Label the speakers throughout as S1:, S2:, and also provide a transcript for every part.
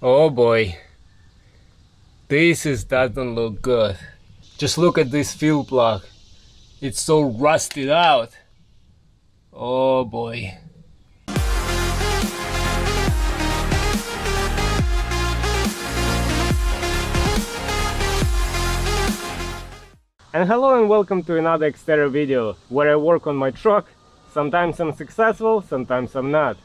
S1: Oh boy, doesn't look good. Just look at this fuel plug. It's so rusted out. Oh boy. And hello and welcome to another Xterra video where I work on my truck. Sometimes I'm successful, sometimes I'm not.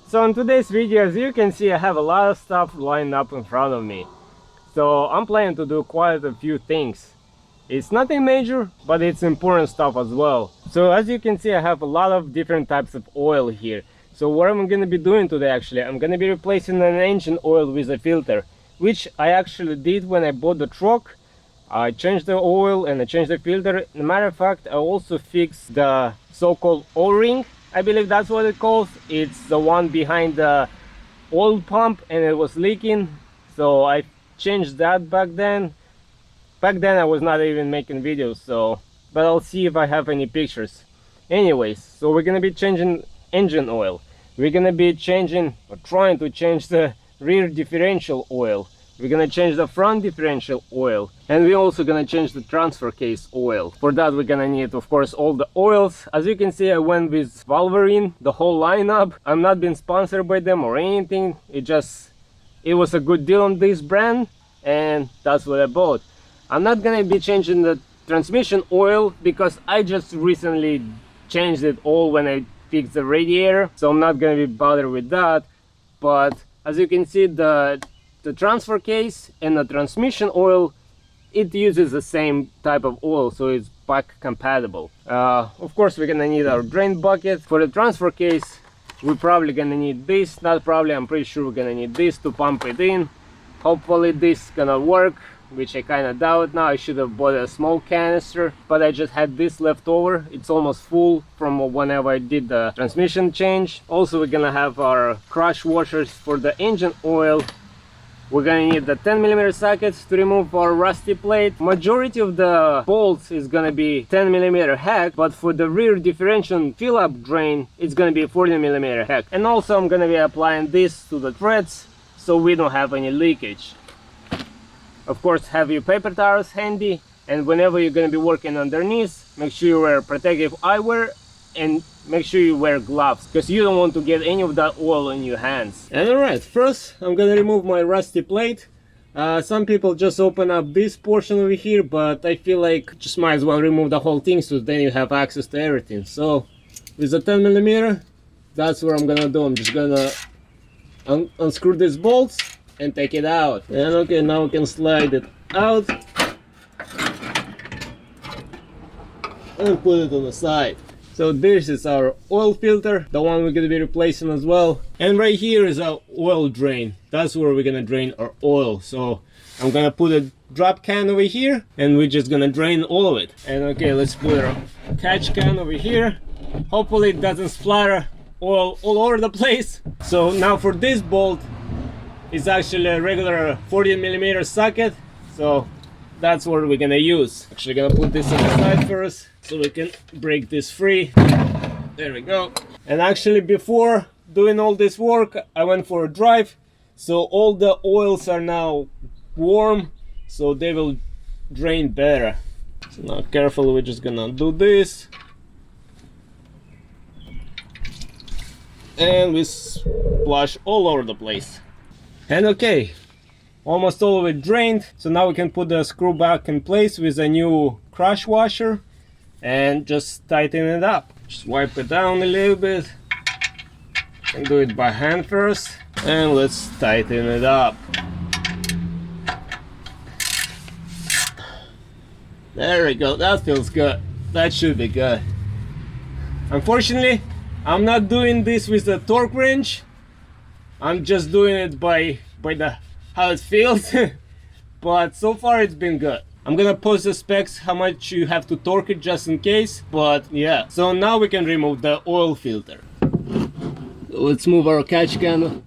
S1: So in today's video, as you can see, I have a lot of stuff lined up in front of me. So I'm planning to do quite a few things. It's nothing major, but it's important stuff as well. So as you can see, I have a lot of different types of oil here. So what I'm going to be doing today, actually, I'm going to be replacing an engine oil with a filter, which I actually did when I bought the truck. I changed the oil and I changed the filter. As a matter of fact, I also fixed the so-called O-ring. I believe that's what it calls. It's the one behind the oil pump and it was leaking. So I changed that back then. Back then I was not even making videos, so but I'll see if I have any pictures. Anyways, so we're gonna be changing engine oil. We're gonna be changing or trying to change the rear differential oil. We're gonna change the front differential oil, and we're also gonna change the transfer case oil. For that we're gonna need, of course, all the oils. As you can see, I went with Wolverine, the whole lineup. I'm not being sponsored by them or anything. It was a good deal on this brand, and that's what I bought. I'm not gonna be changing the transmission oil because I just recently changed it all when I fixed the radiator, so I'm not gonna be bothered with that. But as you can see, the transfer case and the transmission oil, it uses the same type of oil, so it's back compatible. Of course, we're gonna need our drain bucket. For the transfer case, we're probably gonna need this. Not probably, I'm pretty sure we're gonna need this to pump it in. Hopefully this gonna work, which I kind of doubt now. I should have bought a small canister, but I just had this left over. It's almost full from whenever I did the transmission change. Also, we're gonna have our crush washers for the engine oil. We're gonna need the 10mm sockets to remove our rusty plate. Majority of the bolts is gonna be 10mm hex, but for the rear differential fill up drain, it's gonna be 40mm hex. And also I'm gonna be applying this to the threads so we don't have any leakage. Of course, have your paper towels handy, and whenever you're gonna be working underneath, make sure you wear protective eyewear and make sure you wear gloves, because you don't want to get any of that oil on your hands. And alright, first I'm gonna remove my rusty plate. Some people just open up this portion over here, but I feel like just might as well remove the whole thing so then you have access to everything. So with the 10mm, that's what I'm gonna do. I'm just gonna unscrew these bolts and take it out. And okay, now we can slide it out and put it on the side. So this is our oil filter, the one we're gonna be replacing as well. And right here is our oil drain. That's where we're gonna drain our oil. So I'm gonna put a drop can over here and we're just gonna drain all of it. And okay, let's put our catch can over here. Hopefully it doesn't splatter oil all over the place. So now for this bolt, it's actually a regular 40mm socket, so that's what we're gonna use. Actually gonna put this on the side first so we can break this free. There we go. And actually before doing all this work, I went for a drive, so all the oils are now warm, so they will drain better. So now carefully, we're just gonna do this, and we splash all over the place. And okay, almost all of it drained, so now we can put the screw back in place with a new crush washer and just tighten it up. Just wipe it down a little bit and do it by hand first, and let's tighten it up. There we go, that feels good. That should be good. Unfortunately, I'm not doing this with the torque wrench. I'm just doing it by how it feels. But so far it's been good. I'm gonna post the specs, how much you have to torque it just in case, but yeah. So now we can remove the oil filter. Let's move our catch can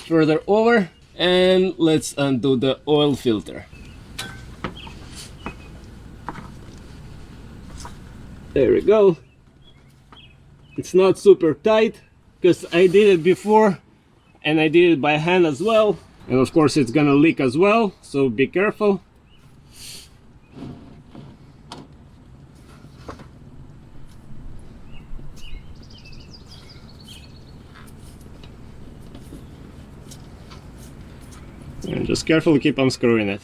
S1: further over and let's undo the oil filter. There we go. It's not super tight because I did it before and I did it by hand as well, and of course it's gonna leak as well, so be careful. And just carefully keep unscrewing it.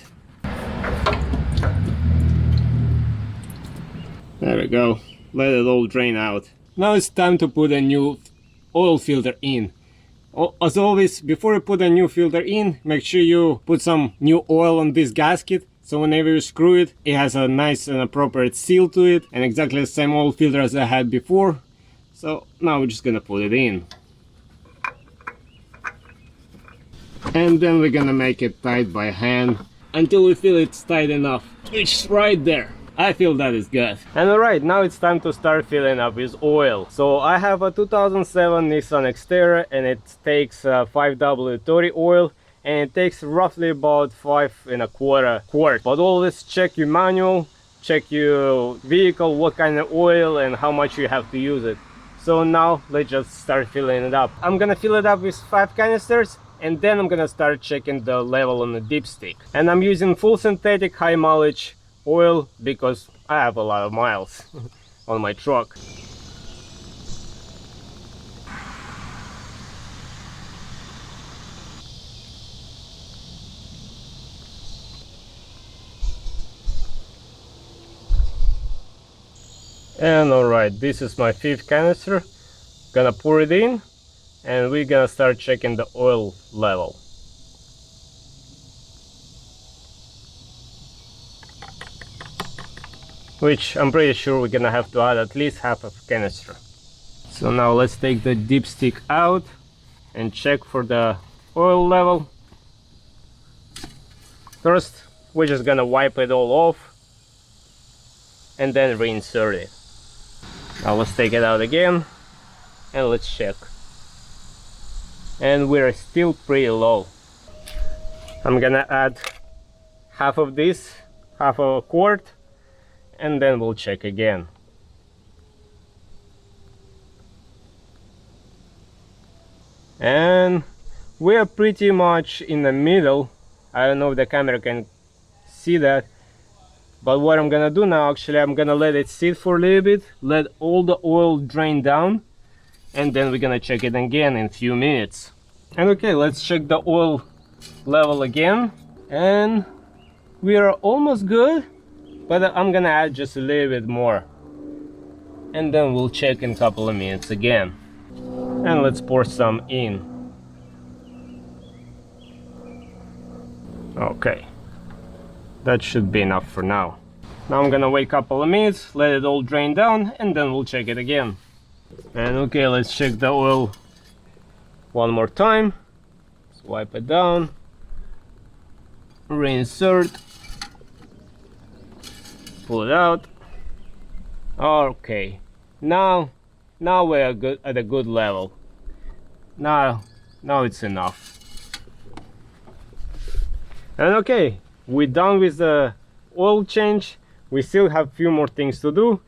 S1: There we go. Let it all drain out. Now it's time to put a new oil filter in. As always, before you put a new filter in, make sure you put some new oil on this gasket, so whenever you screw it, it has a nice and appropriate seal to it, and exactly the same oil filter as I had before. So now we're just gonna put it in. And then we're gonna make it tight by hand until we feel it's tight enough, which is right there. I feel that is good. And alright, now it's time to start filling up with oil. So I have a 2007 Nissan Xterra, and it takes 5W30 oil, and it takes roughly about 5¼ quart. But always check your manual, check your vehicle, what kind of oil and how much you have to use it. So now let's just start filling it up. I'm gonna fill it up with 5 canisters, and then I'm gonna start checking the level on the dipstick. And I'm using full synthetic high mileage oil because I have a lot of miles on my truck. And alright, this is my 5th canister. Gonna pour it in, and we're gonna start checking the oil level. Which I'm pretty sure we're gonna have to add at least half a canister. So now let's take the dipstick out and check for the oil level. First, we're just gonna wipe it all off and then reinsert it. Now let's take it out again and let's check. And we're still pretty low. I'm gonna add half of this, half of a quart, and then we'll check again. And we are pretty much in the middle. I don't know if the camera can see that, but what I'm gonna do now, actually I'm gonna let it sit for a little bit, let all the oil drain down, and then we're gonna check it again in a few minutes. And okay, let's check the oil level again, and we are almost good, but I'm gonna add just a little bit more, and then we'll check in a couple of minutes again. And let's pour some in. Okay, that should be enough for now. Now I'm gonna wait a couple of minutes, let it all drain down, and then we'll check it again. And okay, let's check the oil one more time. Let's wipe it down, reinsert, pull it out. Okay, now we're good at a good level. Now it's enough. And okay, we're done with the oil change. We still have a few more things to do,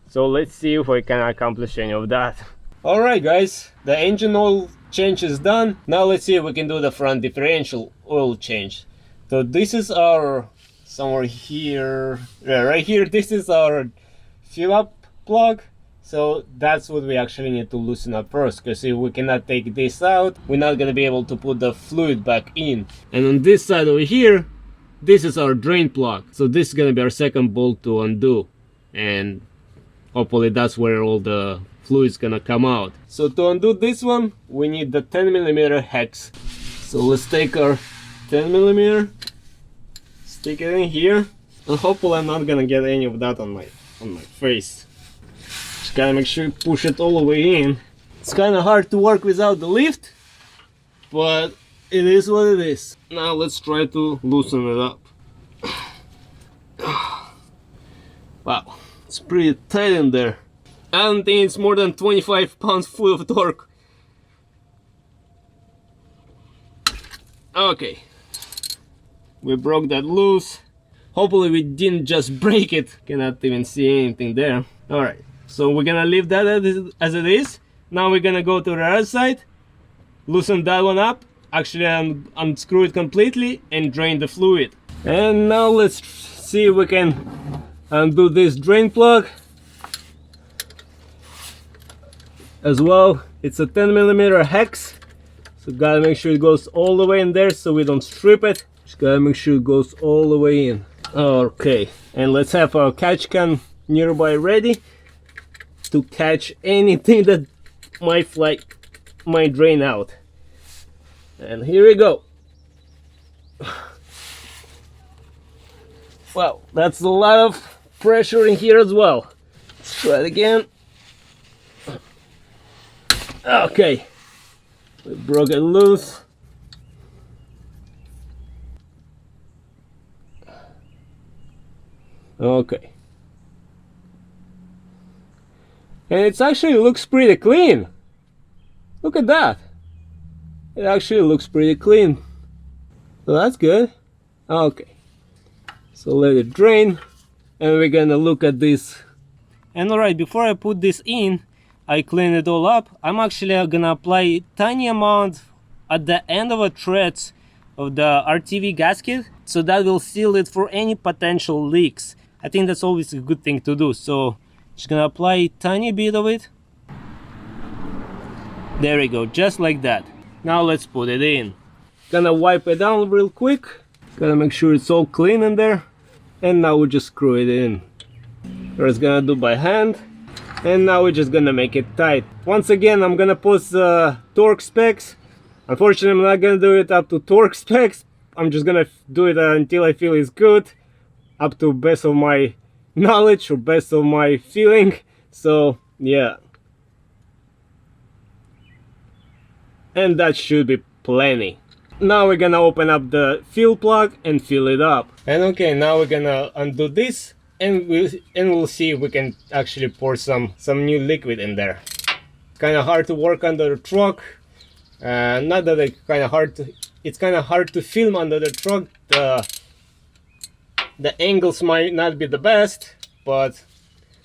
S1: so let's see if we can accomplish any of that. Alright guys, the engine oil change is done. Now let's see if we can do the front differential oil change. So this is our, somewhere here, right here, this is our fill up plug. So that's what we actually need to loosen up first, because if we cannot take this out, we're not going to be able to put the fluid back in. And on this side over here, this is our drain plug. So this is going to be our second bolt to undo, and hopefully that's where all the fluid's going to come out. So to undo this one, we need the 10mm hex. So let's take our 10mm, stick it in here, and hopefully I'm not going to get any of that on my face. Gotta make sure you push it all the way in. It's kind of hard to work without the lift, but it is what it is. Now let's try to loosen it up. Wow, it's pretty tight in there. I don't think it's more than 25 pounds full of torque. Okay, we broke that loose. Hopefully we didn't just break it. Cannot even see anything there. Alright. So we're gonna leave that as it is. Now we're gonna go to the other side loosen that one up, actually unscrew it completely and drain the fluid. And now let's see if we can undo this drain plug as well. It's a 10mm hex, so gotta make sure it goes all the way in there so we don't strip it. Just gotta make sure it goes all the way in. Okay, and let's have our catch can nearby ready to catch anything that might drain out. And here we go. Wow, that's a lot of pressure in here as well. Let's try it again. Okay, we broke it loose. Okay, and it actually looks pretty clean. Look at that. It actually looks pretty clean. So that's good. Okay, so let it drain and we're gonna look at this. And alright, before I put this in, I clean it all up. I'm actually gonna apply tiny amount at the end of the threads of the RTV gasket, so that will seal it for any potential leaks. I think that's always a good thing to do. So just gonna apply a tiny bit of it. There we go, just like that. Now let's put it in. Gonna wipe it down real quick. Gotta make sure it's all clean in there. And now we just screw it in. First gonna do by hand. And now we're just gonna make it tight. Once again, I'm gonna post torque specs. Unfortunately, I'm not gonna do it up to torque specs. I'm just gonna do it until I feel it's good, up to best of my knowledge or best of my feeling. So yeah, and that should be plenty. Now we're gonna open up the fill plug and fill it up. And okay, now we're gonna undo this and we'll see if we can actually pour some new liquid in there. Kind of hard to work under the truck. Not that it's kind of hard to film under the truck. The angles might not be the best, but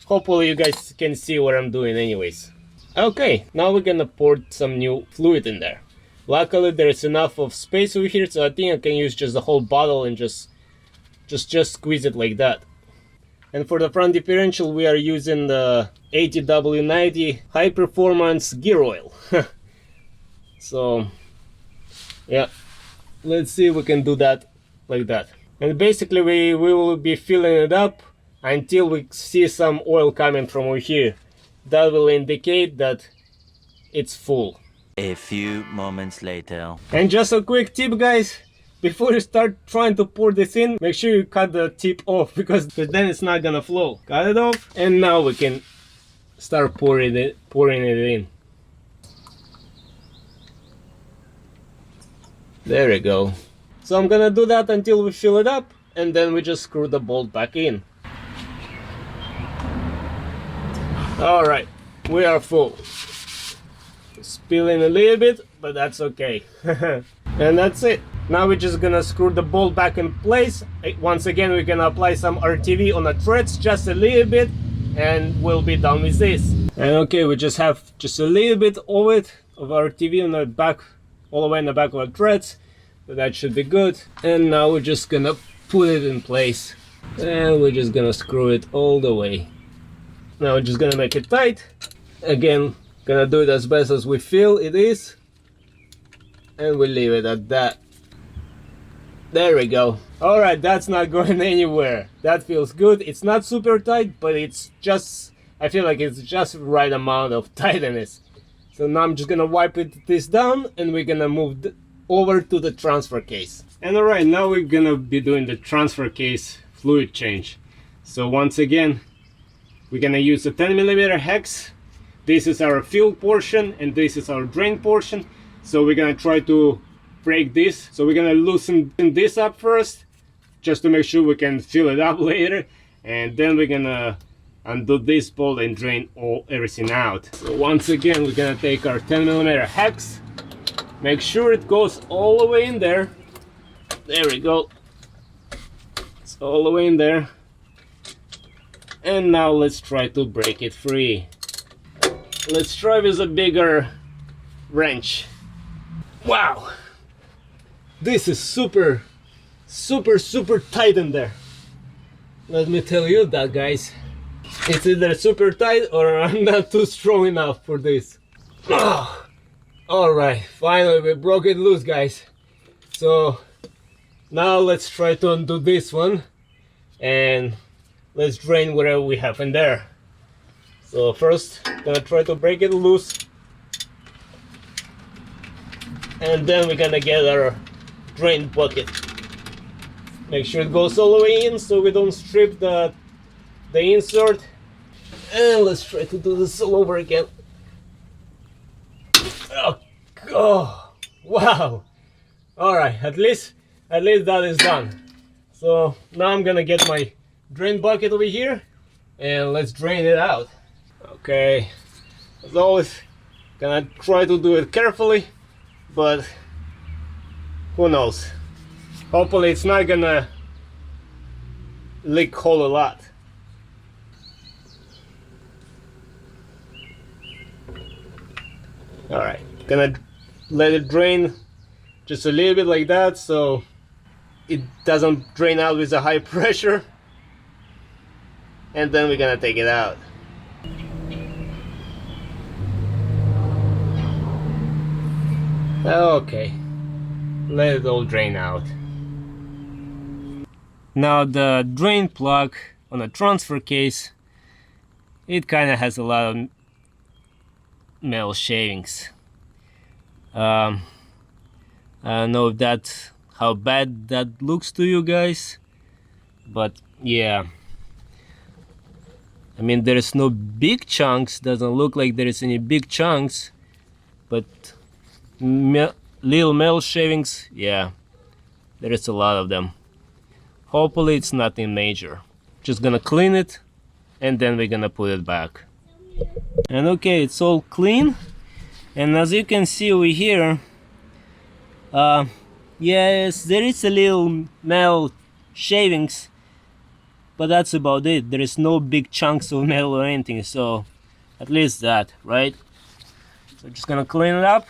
S1: hopefully you guys can see what I'm doing anyways. Okay, now we're gonna pour some new fluid in there. Luckily there's enough of space over here, so I think I can use just the whole bottle and just squeeze it like that. And for the front differential we are using the ATW90 high performance gear oil. So yeah, let's see if we can do that like that. And basically we will be filling it up until we see some oil coming from over here. That will indicate that it's full.
S2: A few moments later.
S1: And just a quick tip, guys, before you start trying to pour this in, make sure you cut the tip off, because then it's not gonna flow. Cut it off, and now we can start pouring it in. There we go. So I'm gonna do that until we fill it up, and then we just screw the bolt back in. Alright, we are full. Spilling a little bit, but that's okay. And that's it. Now we're just gonna screw the bolt back in place. Once again, we're gonna apply some RTV on the threads, just a little bit, and we'll be done with this. And okay, we just have just a little bit of it, of RTV on the back, all the way in the back of the threads. So that should be good. And now we're just gonna put it in place. And we're just gonna screw it all the way. Now we're just gonna make it tight. Again, gonna do it as best as we feel it is. And we leave it at that. There we go. Alright, that's not going anywhere. That feels good. It's not super tight, but it's just, I feel like it's just the right amount of tightness. So now I'm just gonna wipe this down, and we're gonna move over to the transfer case. And alright, now we're gonna be doing the transfer case fluid change. So once again, we're gonna use a 10mm hex. This is our fill portion and this is our drain portion. So we're gonna try to break this. So we're gonna loosen this up first, just to make sure we can fill it up later. And then we're gonna undo this bolt and drain everything out. So once again, we're gonna take our 10mm hex. Make sure it goes all the way in there. There we go. It's all the way in there. And now let's try to break it free. Let's try with a bigger wrench. Wow, this is super tight in there. Let me tell you that, guys. It's either super tight or I'm not too strong enough for this. Oh. Alright, finally we broke it loose, guys. So now let's try to undo this one and let's drain whatever we have in there. So first, gonna try to break it loose, and then we're gonna get our drain bucket. Make sure it goes all the way in so we don't strip the insert. And let's try to do this all over again. Oh, wow. Alright, at least that is done. So now I'm gonna get my drain bucket over here and let's drain it out. Okay, as always, gonna try to do it carefully, but who knows. Hopefully it's not gonna leak whole a lot. Alright, gonna let it drain just a little bit like that so it doesn't drain out with a high pressure, and then we're gonna take it out. Okay, let it all drain out. Now the drain plug on a transfer case, it kinda has a lot of metal shavings. I don't know if that's how bad that looks to you guys, but yeah, I mean there is no big chunks, doesn't look like there is any big chunks, but little metal shavings, yeah, there is a lot of them. Hopefully it's nothing major. Just gonna clean it and then we're gonna put it back. And okay, it's all clean, and as you can see over here, yes, there is a little metal shavings, but that's about it. There is no big chunks of metal or anything, so at least that, right? So just gonna clean it up.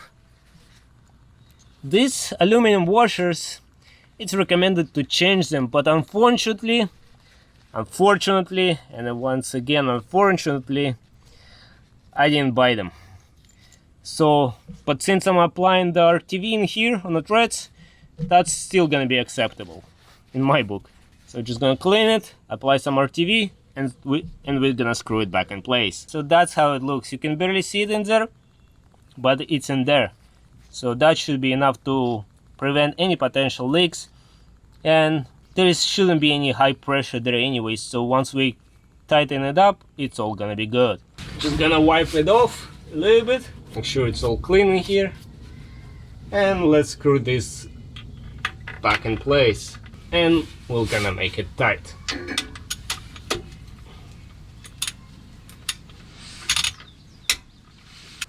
S1: These aluminum washers, it's recommended to change them, but unfortunately, and then once again unfortunately, I didn't buy them. So, but since I'm applying the RTV in here on the threads, that's still gonna be acceptable in my book. So just gonna clean it, apply some RTV, and we're gonna screw it back in place. So that's how it looks. You can barely see it in there, but it's in there. So that should be enough to prevent any potential leaks, and there shouldn't be any high pressure there anyways. So once we tighten it up, it's all gonna be good. Just gonna wipe it off a little bit, make sure it's all clean in here, and let's screw this back in place, and we're gonna make it tight.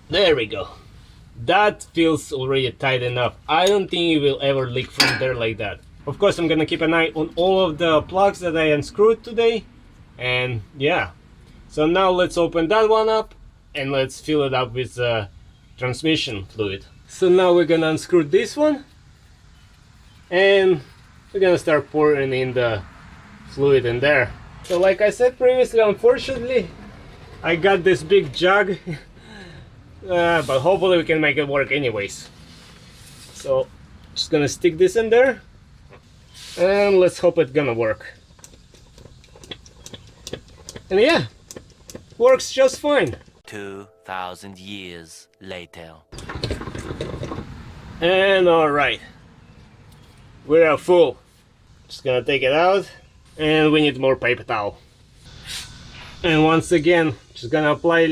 S1: There we go. That feels already tight enough. I don't think it will ever leak from there like that. Of course, I'm gonna keep an eye on all of the plugs that I unscrewed today, and yeah. So now let's open that one up and let's fill it up with transmission fluid. So now we're gonna unscrew this one and we're gonna start pouring in the fluid in there. So like I said previously, unfortunately I got this big jug, but hopefully we can make it work anyways. So just gonna stick this in there and let's hope it's gonna work. And yeah, works just fine.
S2: 2,000 years later.
S1: And alright, we are full. Just gonna take it out, and we need more paper towel. And once again, just gonna apply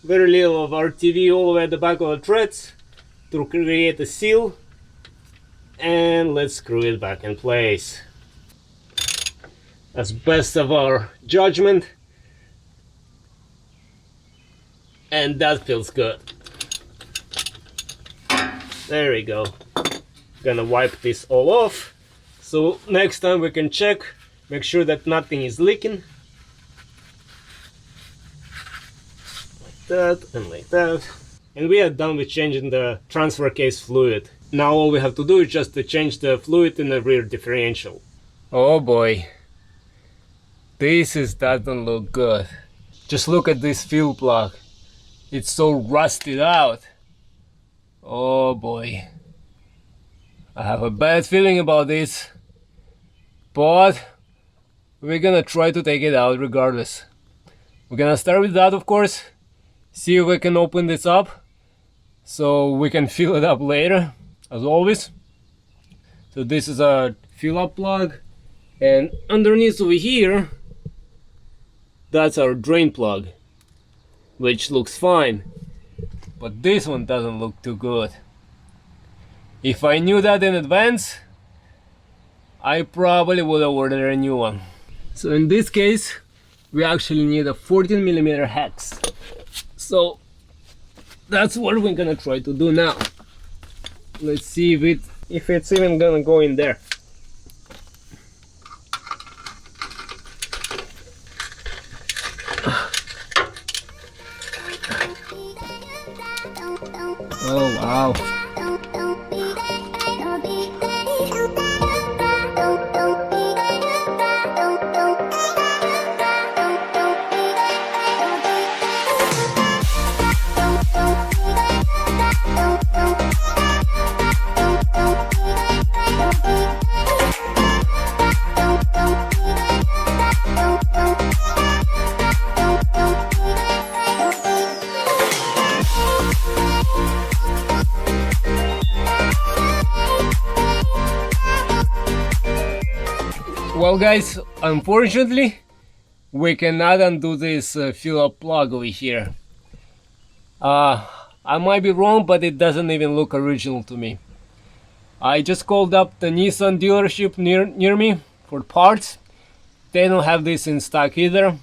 S1: very little of RTV all the way at the back of the threads to create a seal, and let's screw it back in place as best of our judgment, and that feels good. There we go. Gonna wipe this all off so next time we can check, make sure that nothing is leaking. Like that and like that. And we are done with changing the transfer case fluid. Now all we have to do is just to change the fluid in the rear differential. Oh boy, doesn't look good. Just look at this fuel plug. It's so rusted out. Oh boy, I have a bad feeling about this, but we're gonna try to take it out regardless. We're gonna start with that, of course, see if we can open this up so we can fill it up later, as always. So this is a fill up plug, and underneath over here, that's our drain plug, which looks fine, but this one doesn't look too good. If I knew that in advance, I probably would have ordered a new one. So in this case, we actually need a 14mm hex. So that's what we're gonna try to do now. Let's see if it's even gonna go in there. Oh wow. Well guys, unfortunately we cannot undo this fill up plug over here. I might be wrong, but it doesn't even look original to me. I just called up the Nissan dealership near me for parts. They don't have this in stock either,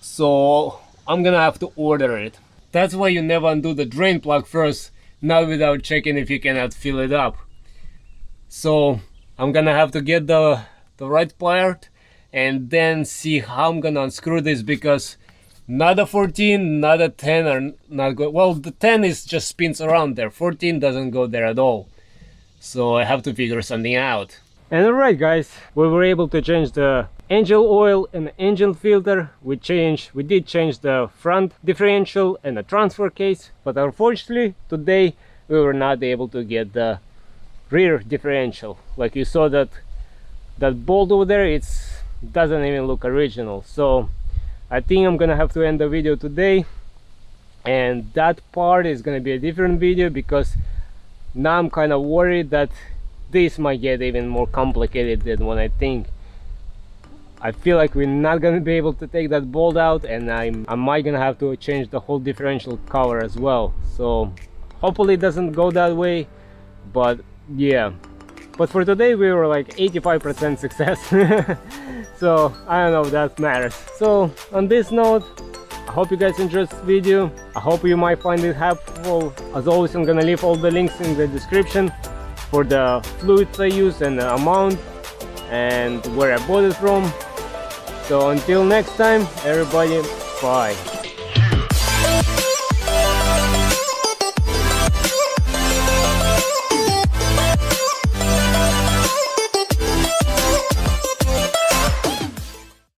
S1: so I'm gonna have to order it. That's why you never undo the drain plug first, not without checking if you cannot fill it up. So I'm gonna have to get the right part and then see how I'm gonna unscrew this, because not a 14, not a 10 are not good. Well, the 10 is just spins around there, 14 doesn't go there at all, so I have to figure something out. And alright guys, we were able to change the engine oil and engine filter. We did change the front differential and the transfer case, but unfortunately today we were not able to get the rear differential. Like you saw, that bolt over there, it doesn't even look original. So I think I'm gonna have to end the video today, and that part is gonna be a different video, because now I'm kind of worried that this might get even more complicated than what I think. I feel like we're not gonna be able to take that bolt out, and I might gonna have to change the whole differential cover as well. So hopefully it doesn't go that way, but yeah. But for today we were like 85% success. So I don't know if that matters. So on this note, I hope you guys enjoyed this video. I hope you might find it helpful. As always, I'm gonna leave all the links in the description for the fluids I use and the amount and where I bought it from. So until next time, everybody, bye.